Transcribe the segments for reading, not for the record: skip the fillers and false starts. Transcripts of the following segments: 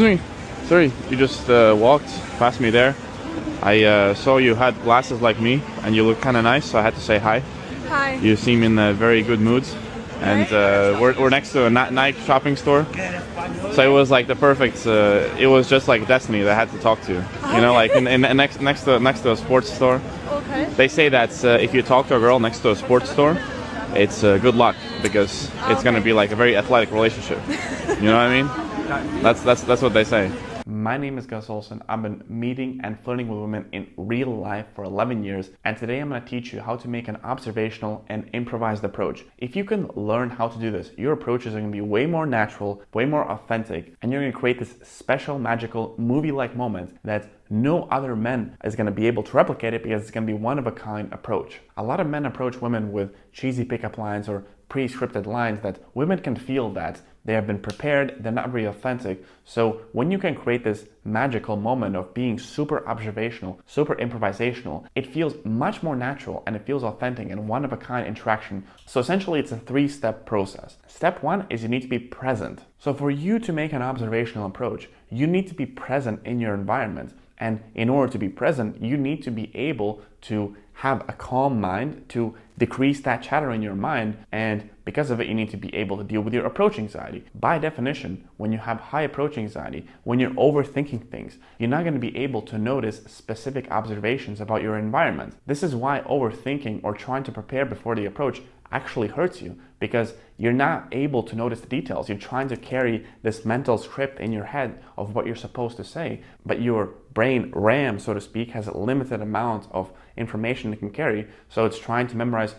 me. Sorry, you just walked past me there. I saw you had glasses like me, and you look kind of nice, so I had to say hi. Hi. You seem in a very good mood, and we're next to a Nike shopping store, so it was like the perfect. It was just like destiny that I had to talk to you. You know, like in next to a sports store. Okay. They say that if you talk to a girl next to a sports store, it's good luck because it's gonna be like a very athletic relationship. You know what I mean? That's what they say. My name is Gus Olsen. I've been meeting and flirting with women in real life for 11 years, and today I'm going to teach you how to make an observational and improvised approach. If you can learn how to do this, your approaches are going to be way more natural, way more authentic, and you're going to create this special, magical, movie-like moment that no other man is going to be able to replicate it because it's going to be one-of-a-kind approach. A lot of men approach women with cheesy pickup lines or pre-scripted lines that women can feel that they have been prepared, they're not very authentic. So when you can create this magical moment of being super observational, super improvisational, it feels much more natural and it feels authentic and one-of-a-kind interaction. So essentially it's a 3-step process. Step 1 is you need to be present. So for you to make an observational approach, you need to be present in your environment. And in order to be present, you need to be able to have a calm mind, to decrease that chatter in your mind, and because of it, you need to be able to deal with your approach anxiety. By definition, when you have high approach anxiety, when you're overthinking things, you're not going to be able to notice specific observations about your environment. This is why overthinking or trying to prepare before the approach actually hurts you, because you're not able to notice the details. You're trying to carry this mental script in your head of what you're supposed to say, but your brain RAM, so to speak, has a limited amount of information it can carry. So it's trying to memorize,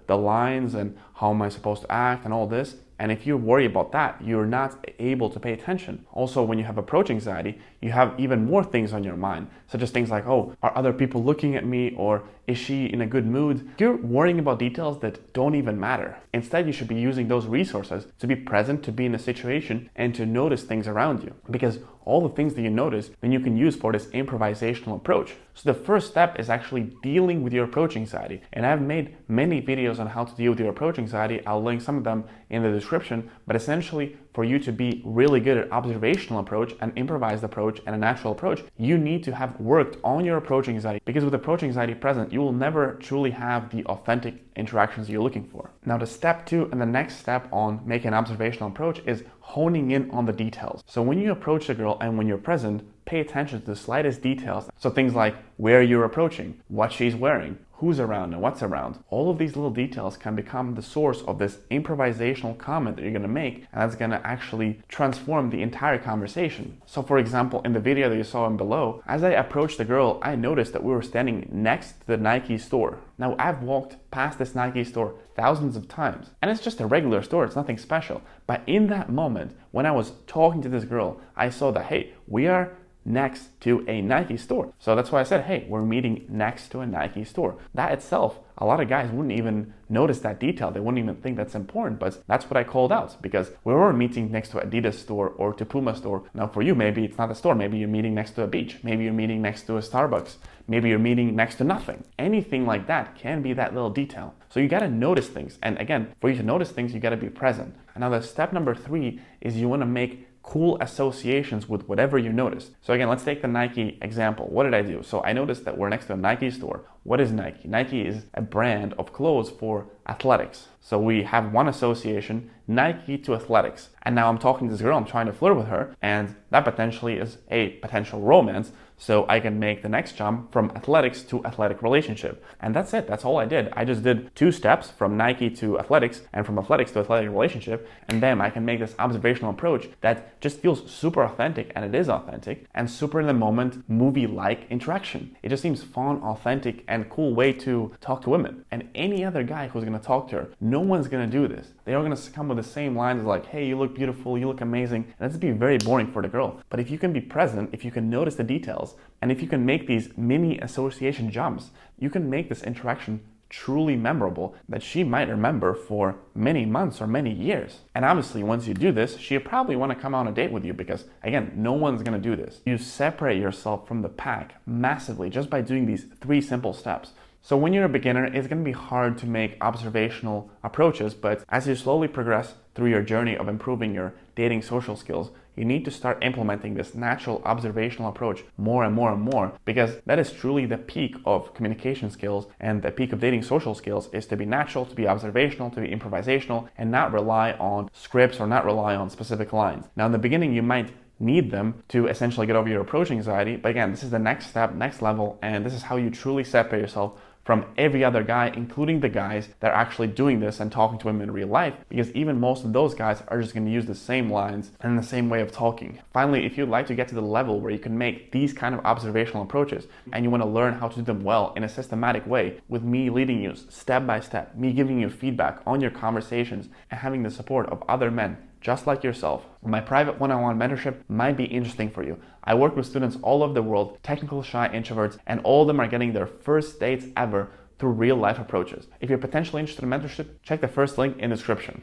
the lines and how am I supposed to act and all this. And if you worry about that, you're not able to pay attention. Also, when you have approach anxiety, you have even more things on your mind, such as things like, are other people looking at me? Or is she in a good mood? You're worrying about details that don't even matter. Instead, you should be using those resources to be present, to be in a situation, and to notice things around you. Because all the things that you notice, then you can use for this improvisational approach. So the first step is actually dealing with your approach anxiety. And I've made many videos on how to deal with your approach anxiety. I'll link some of them in the description. But essentially, for you to be really good at observational approach, an improvised approach, and a natural approach, you need to have worked on your approach anxiety, because with approach anxiety present, you will never truly have the authentic interactions you're looking for. Now, the step 2 and the next step on making an observational approach is honing in on the details. So when you approach a girl and when you're present, pay attention to the slightest details. So things like where you're approaching, what she's wearing, who's around and what's around. All of these little details can become the source of this improvisational comment that you're going to make, and that's going to actually transform the entire conversation. So for example, in the video that you saw in below, as I approached the girl, I noticed that we were standing next to the Nike store. Now, I've walked past this Nike store thousands of times, and it's just a regular store, it's nothing special. But in that moment, when I was talking to this girl, I saw that, hey, we are next to a Nike store. So that's why I said, hey, we're meeting next to a Nike store. That itself, a lot of guys wouldn't even notice that detail. They wouldn't even think that's important, but that's what I called out, because we were meeting next to Adidas store or to Puma store. Now for you, maybe it's not a store. Maybe you're meeting next to a beach. Maybe you're meeting next to a Starbucks. Maybe you're meeting next to nothing. Anything like that can be that little detail. So you got to notice things. And again, for you to notice things, you got to be present. And now the step number 3 is you want to make cool associations with whatever you noticed. So again, let's take the Nike example. What did I do? So I noticed that we're next to a Nike store. What is Nike? Nike is a brand of clothes for athletics. So we have one association, Nike to athletics. And now I'm talking to this girl, I'm trying to flirt with her, and that potentially is a potential romance. So I can make the next jump from athletics to athletic relationship. And that's it. That's all I did. I just did 2 steps from Nike to athletics and from athletics to athletic relationship. And then I can make this observational approach that just feels super authentic, and it is authentic, and super in the moment, movie-like interaction. It just seems fun, authentic, and cool way to talk to women. And any other guy who's going to talk to her, no one's going to do this. They are going to come with the same lines like, hey, you look beautiful, you look amazing. And that's be very boring for the girl. But if you can be present, if you can notice the details, and if you can make these mini association jumps, you can make this interaction truly memorable that she might remember for many months or many years. And obviously, once you do this, she'll probably want to come on a date with you, because again, no one's going to do this. You separate yourself from the pack massively just by doing these 3 simple steps. So when you're a beginner, it's going to be hard to make observational approaches, but as you slowly progress through your journey of improving your dating social skills, you need to start implementing this natural observational approach more and more and more, because that is truly the peak of communication skills, and the peak of dating social skills is to be natural, to be observational, to be improvisational, and not rely on scripts or not rely on specific lines. Now, in the beginning, you might need them to essentially get over your approach anxiety, but again, this is the next step, next level, and this is how you truly separate yourself from every other guy, including the guys that are actually doing this and talking to women in real life, because even most of those guys are just going to use the same lines and the same way of talking. Finally, if you'd like to get to the level where you can make these kind of observational approaches and you want to learn how to do them well in a systematic way, with me leading you step by step, me giving you feedback on your conversations and having the support of other men just like yourself, my private one-on-one mentorship might be interesting for you. I work with students all over the world, technical, shy introverts, and all of them are getting their first dates ever through real life approaches. If you're potentially interested in mentorship, check the first link in the description.